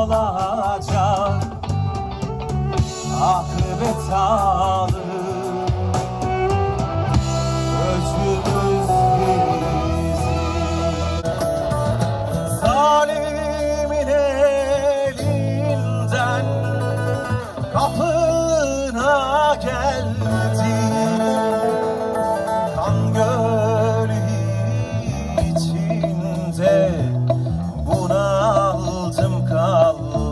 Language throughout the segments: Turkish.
olacak, akıbet alır. Özgürüz biz, zalimin elinden kapına geldim. Kan gölü içinde bunaldım kaldım.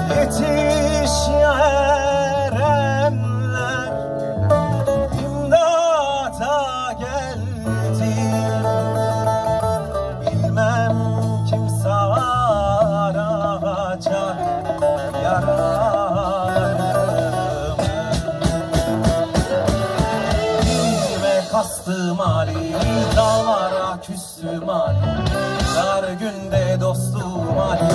Yetiş ya erenler, imdada geldi. Bilmem kim saracak yaralarımı. Dilime kastım Ali, dağlara küstüm Ali, dar günde dostum Ali.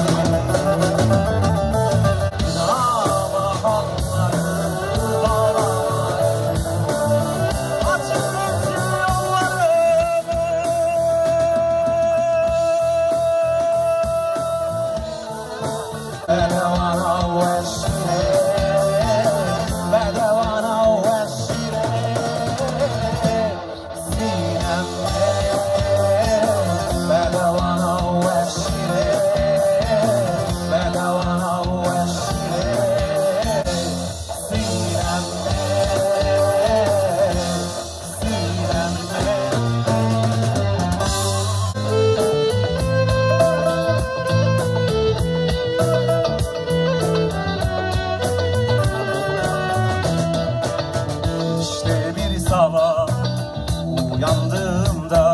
Uyandığımda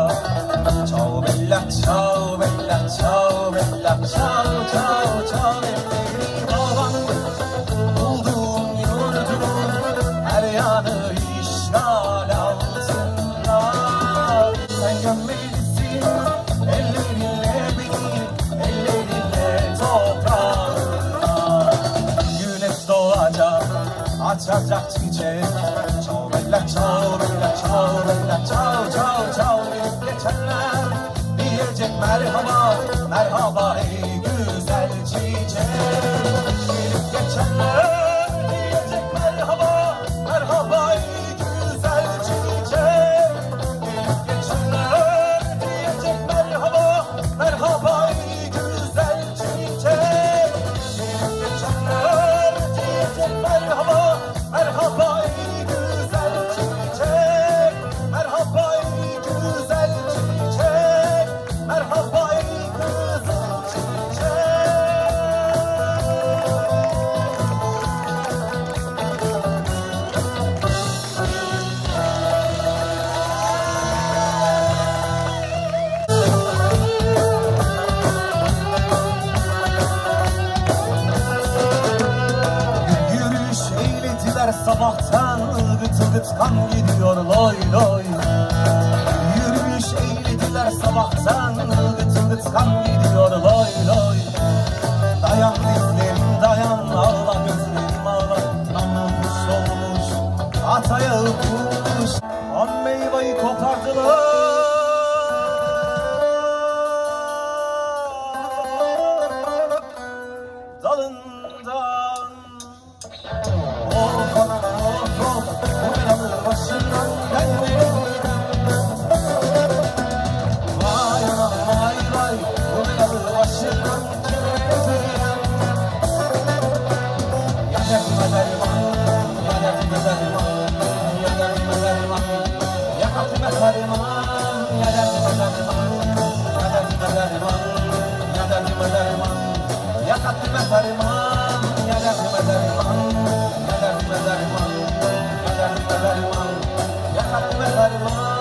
çao bella çao bella çao bella çao çao çao elleri bağlandı. Buldum yurdumun her yanı işgal altında. Sen gömmelisin ellerinle beni, ellerinle toprağına. Güneş doğacak, açacak çiçek. Çao bella çao bella çao bella çao çao çao. Gelip geçenler diyecek merhaba, merhaba ey güzel çiçek. Gelip geçenler diyecek merhaba, merhaba ey güzel çiçek. Gelip geçenler diyecek merhaba, merhaba ey güzel çiçek. Gelip geçenler diyecek merhaba, merhaba ey güzel çiçek. Merhaba ey güzel çiçek. Merhaba ey güzel yürüyüş eylediler sabahtan, ılgıt ılgıt kan gidiyor loy loy. Yürüyüş eylediler sabahtan, ılgıt ılgıt kan gidiyor loy loy. Dayan dizlerim dayan, ağla gözlerim ağla. Namlu kuş olmuş, at ayağı kuş. Ham meyveyi kopardılar. Dalından of of of, bu yanı başından gelmeyin. Vay anam vay vay, bu yanı başından gelmeyin. Ya dertme derman, ya dertme derman, ya dertme derman, ya katme derman, ya dertme derman, ya dertme derman, ya dertme derman, ya katme derman, ya dertme derman, ya dertme derman, ya dertme derman, ya katme derman.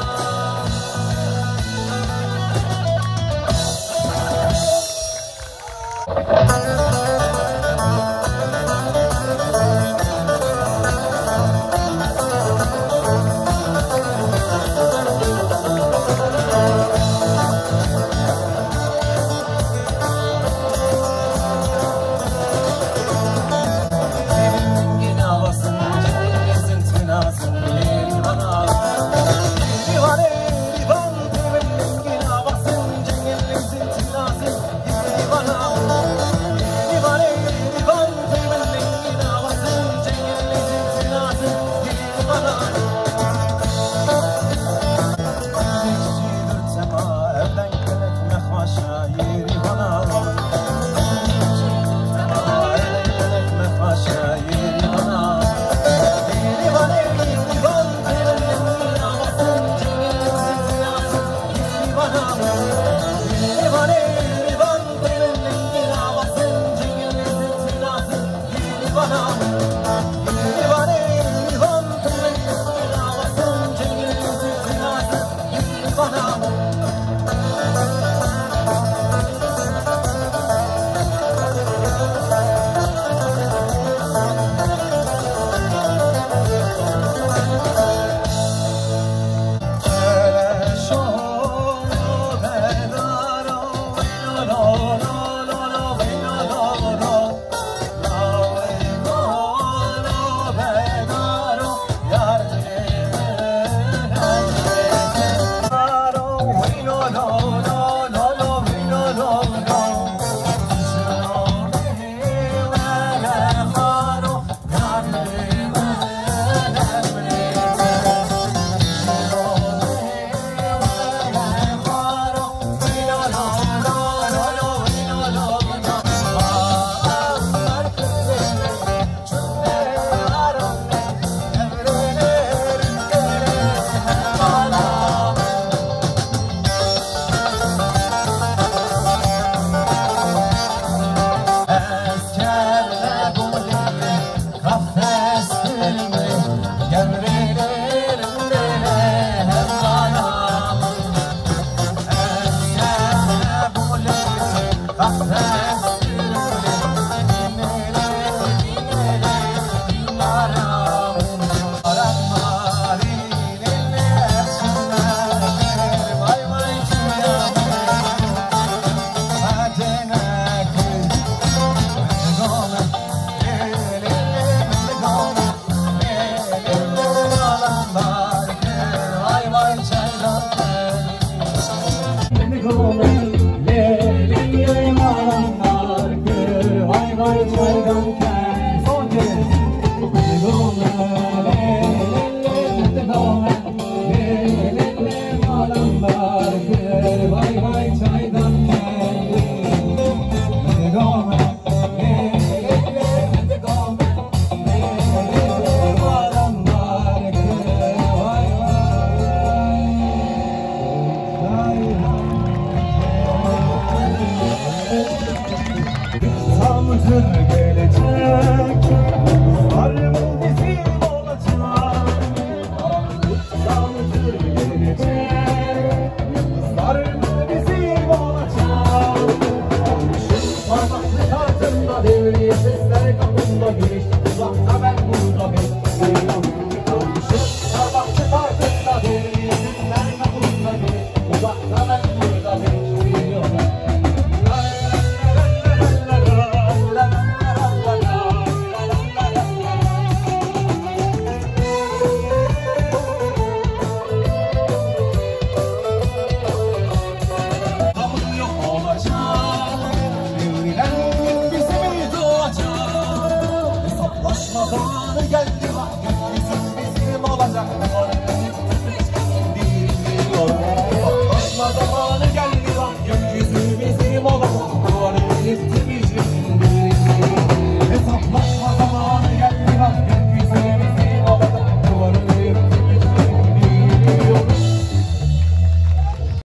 Devriye